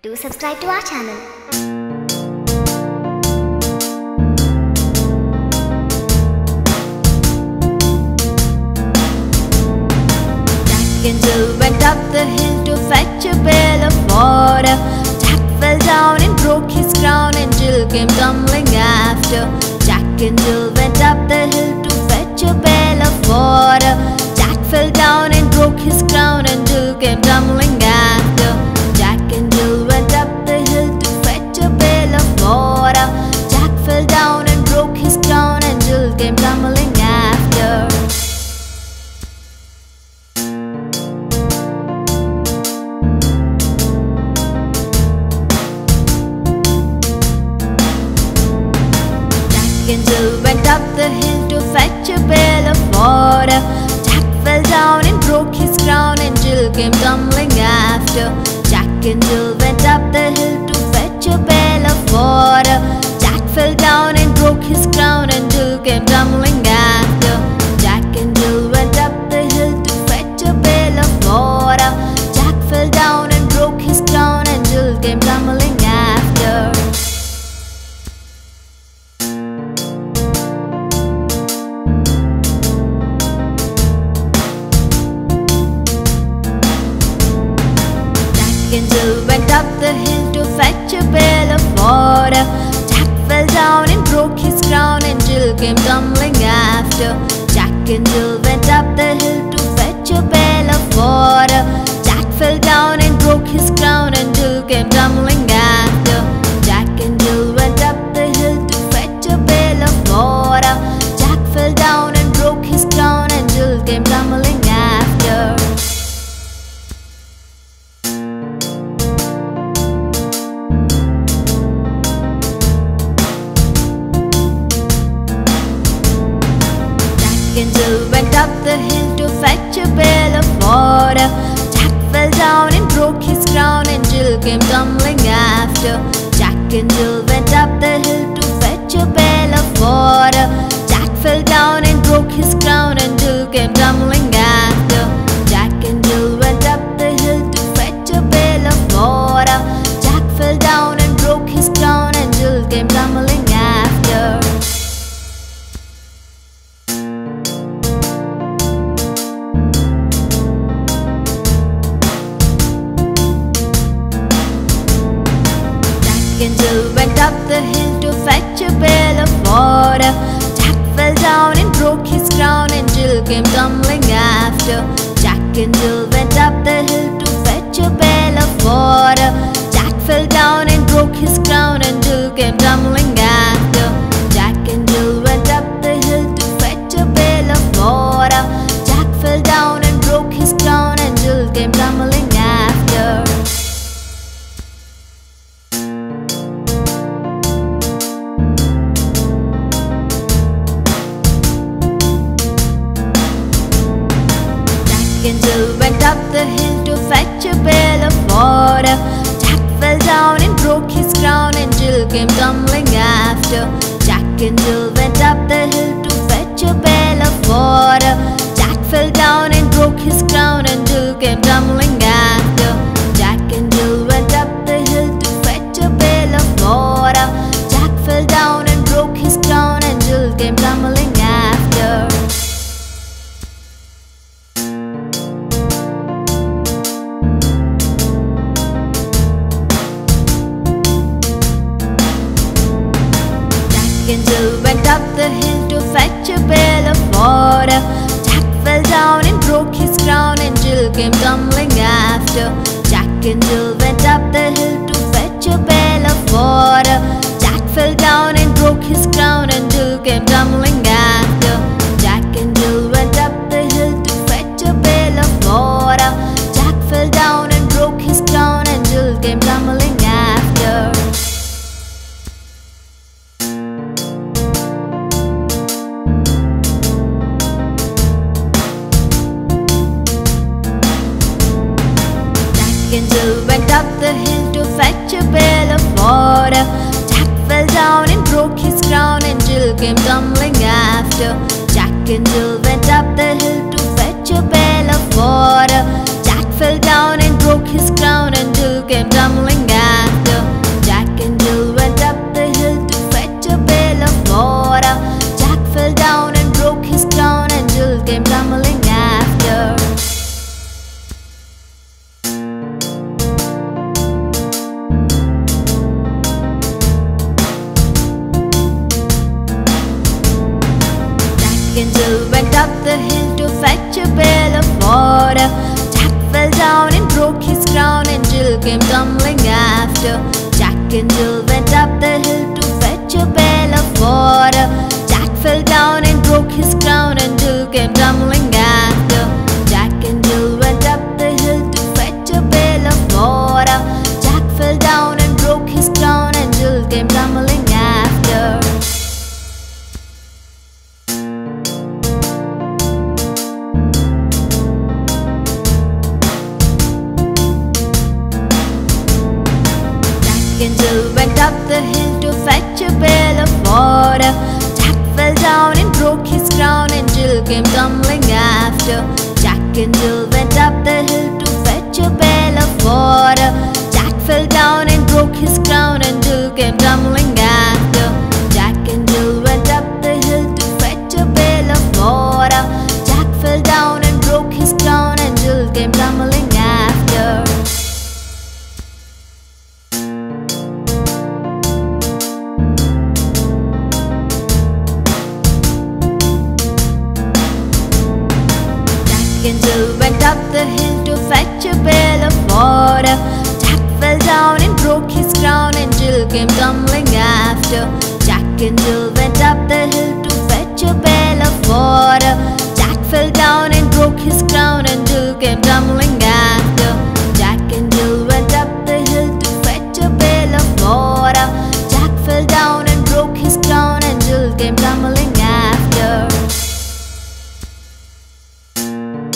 Do subscribe to our channel. Jack and Jill went up the hill to fetch a pail of water. Jack fell down and broke his crown, and Jill came tumbling after. Jack and Jill went up the hill to fetch a pail of water. Jack fell down and broke his crown, and Jill came tumbling after. Jack and Jill went up the hill to fetch a pail of water. Jack fell down and broke his crown, and Jill came tumbling after. Jack and Jill went up the hill to fetch a pail of water. Jack fell down and broke his crown, and Jill came tumbling after. Jack and Jill went up the hill to fetch a pail of water. Jack fell down and broke his crown, and Jill came tumbling after. Jack and Jill went up the hill to fetch a pail of water. Jack fell down and broke his crown, and Jill came tumbling after. Jack and Jill went up the hill to fetch a pail of water. Jack fell down and broke his crown, and Jill came tumbling after. Jack and Jill went up the hill to fetch a pail of water. Jack fell down and broke his crown, and Jill came tumbling after. Jack and Jill went up the hill to fetch a pail of water. Jack fell down and broke his crown, and Jill came tumbling after. Jack and Jill went up the hill to fetch a pail of water. Jack fell down and broke his crown, and Jill came tumbling after. Jack and Jill went up the hill to fetch a pail of water. Jack fell down and broke his crown, and Jill came tumbling after. Jack and Jill went up the hill to fetch a pail of water. Jack fell down and broke his crown, and Jill came tumbling after. Jack and Jill went up the hill to fetch a pail of water. Jack fell down and broke his crown, and Jill came tumbling after. Jack and Jill went up the hill to fetch a pail of water. Jack fell down and broke his crown, and Jill came tumbling after. Jack and Jill went up the hill to fetch a pail of water. Jack fell down and broke his crown, and Jill came tumbling after. Jack and Jill went up the hill to fetch a pail of water. Jack fell down and broke his crown, and Jill came tumbling after. Jack and Jill went up the hill to fetch a pail of water. Jack fell down and broke his crown, and Jill came tumbling after. Jack and Jill went up the hill to fetch a pail of water. Jack fell down and broke his crown, and Jill came tumbling after. Jack and Jill went up the hill to fetch a pail of water. Jack fell down and broke his crown, and Jill came tumbling after. Jack and Jill went up the hill to fetch a pail of water. Jack fell down and broke his crown, and Jill came tumbling after. Jack and Jill went up the hill to fetch a pail of water. Jack fell down and broke his crown, and Jill came tumbling after. Jack and Jill went up the hill to fetch a pail of water. Jack fell down and broke his crown, and Jill came tumbling after. Jack and Jill went up the hill to fetch a pail of water. Jack fell down and broke his crown, and Jill came tumbling after. broke his crown, and Jill came tumbling after. Jack and Jill went up the hill to fetch a pail of water. Jack fell down and broke his crown, and Jill came tumbling after. Jack and Jill went up the hill to fetch a pail of water. Jack fell down and broke his crown, and Jill came tumbling after. Jack and Jill went up the hill to fetch a pail of water. Jack fell down and broke his crown, and Jill came tumbling after. Jack and Jill went up the hill to fetch a pail of water. Jack fell down and broke his crown, and Jill came tumbling after. Jack and Jill went up the hill to fetch a pail of water. Jack fell down and broke his crown, and Jill came tumbling after. Jack and Jill went up the hill to fetch a pail of water. Jack fell down and broke his crown, and Jill came tumbling after. Jack and Jill went up the hill to fetch a pail of water. Jack fell down and broke his crown, and Jill came tumbling after. Jack and Jill went up the hill to fetch a pail of water. Jack fell down and broke his crown, and Jill came tumbling after. Jack and Jill went up the hill to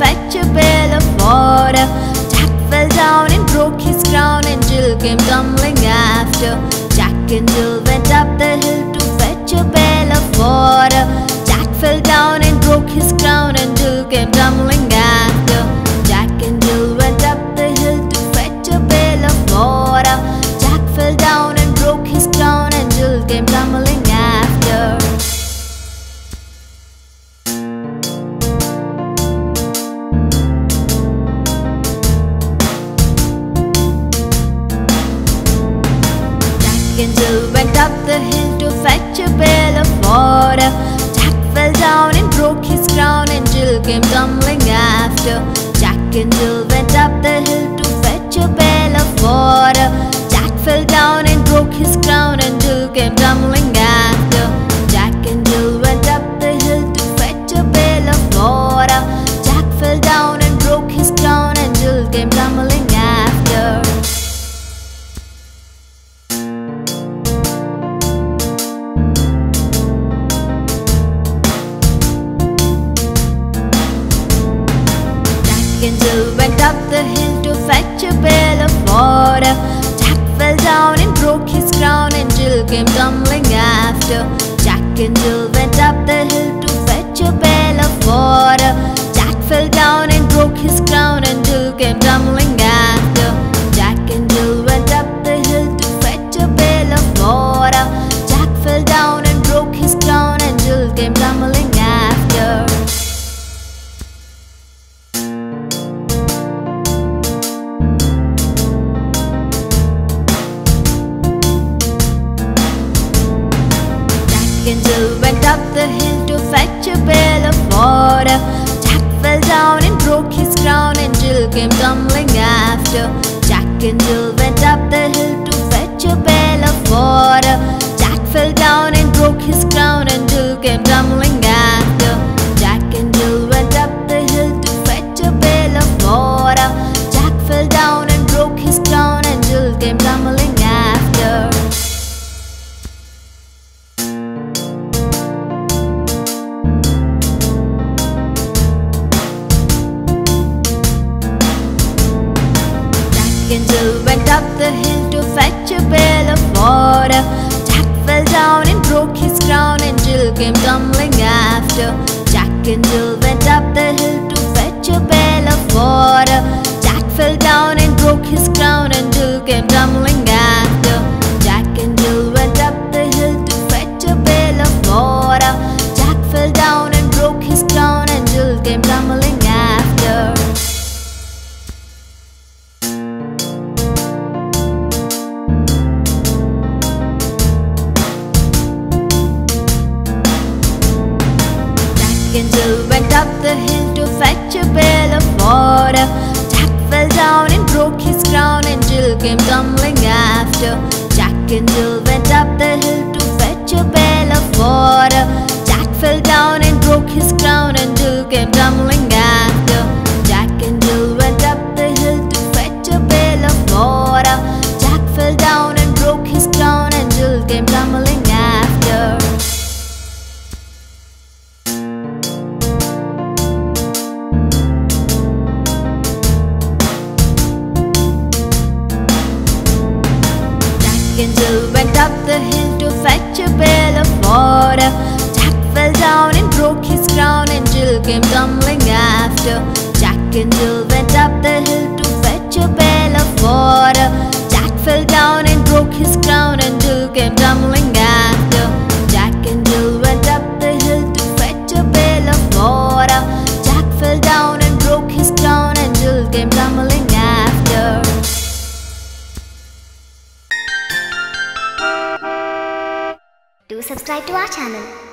fetch a pail of water. Jack fell down and broke his crown, and Jill came tumbling after. Jack and Jill went up the hill to fetch a pail of water. Jack fell down and broke his crown, and Jill came tumbling after. Jack and Jill went up the hill to fetch a pail of water. Jack fell down and broke his crown, and Jill came tumbling after. Jack and Jill went up the hill to fetch a pail of water. Jack fell down and broke his crown, and Jill came tumbling after. Jack and Jill went up the hill to fetch a pail of water. Jack fell down and broke his crown, and Jill came tumbling after. Jack and Jill went up the hill to fetch a pail of water. Jack fell down and broke his crown, and Jill came tumbling after. Jack and Jill went up the hill to fetch a pail of water. Jack fell down and broke his crown, and Jill came tumbling after. Jack and Jill went up the hill to fetch a pail of water. Jack fell down and broke his crown, and Jill came tumbling after. Jack and Jill went up the hill to fetch a pail of water. Jack fell down and broke his crown, and Jill came tumbling after. Jack and Jill went up the hill to fetch a pail of water. Jack fell down and broke his crown, and Jill came tumbling after. Jack and Jill went up the hill to fetch a pail of water. Jack fell down and broke his crown, and Jill came tumbling after. Jack and Jill went up the hill to fetch a pail of water. Jack fell down and broke his crown, and Jill came tumbling after. Jack and Jill went up the hill to fetch a pail of water. Jack fell down and broke his crown, and Jill came tumbling after. Jack and Jill went up the hill to fetch a pail of water. Jack fell down and broke his crown, and Jill came tumbling after. Jack and Jill went up the hill to fetch a pail of water. Jack fell down and broke his crown, and Jill came tumbling after. Jill went up the hill to fetch a pail of water. Jack fell down and broke his crown, and Jill came tumbling after. Jack and Jill went up the hill to fetch a pail of water. Jack fell down and broke his crown, and Jill came tumbling after. Jack and Jill went up the hill to fetch a pail of water. Jack fell down and broke his crown, and Jill came tumbling after. Jack and Jill went up the hill to fetch a pail of water. Jack fell down and broke his crown, and Jill came tumbling after. Jack and Jill went up the hill to fetch a pail of water. Jack fell down and broke his crown, and Jill came tumbling after. Jack and Jill went up the hill to fetch a pail of water. Jack fell down and broke his crown, and Jill came tumbling after. Do subscribe to our channel.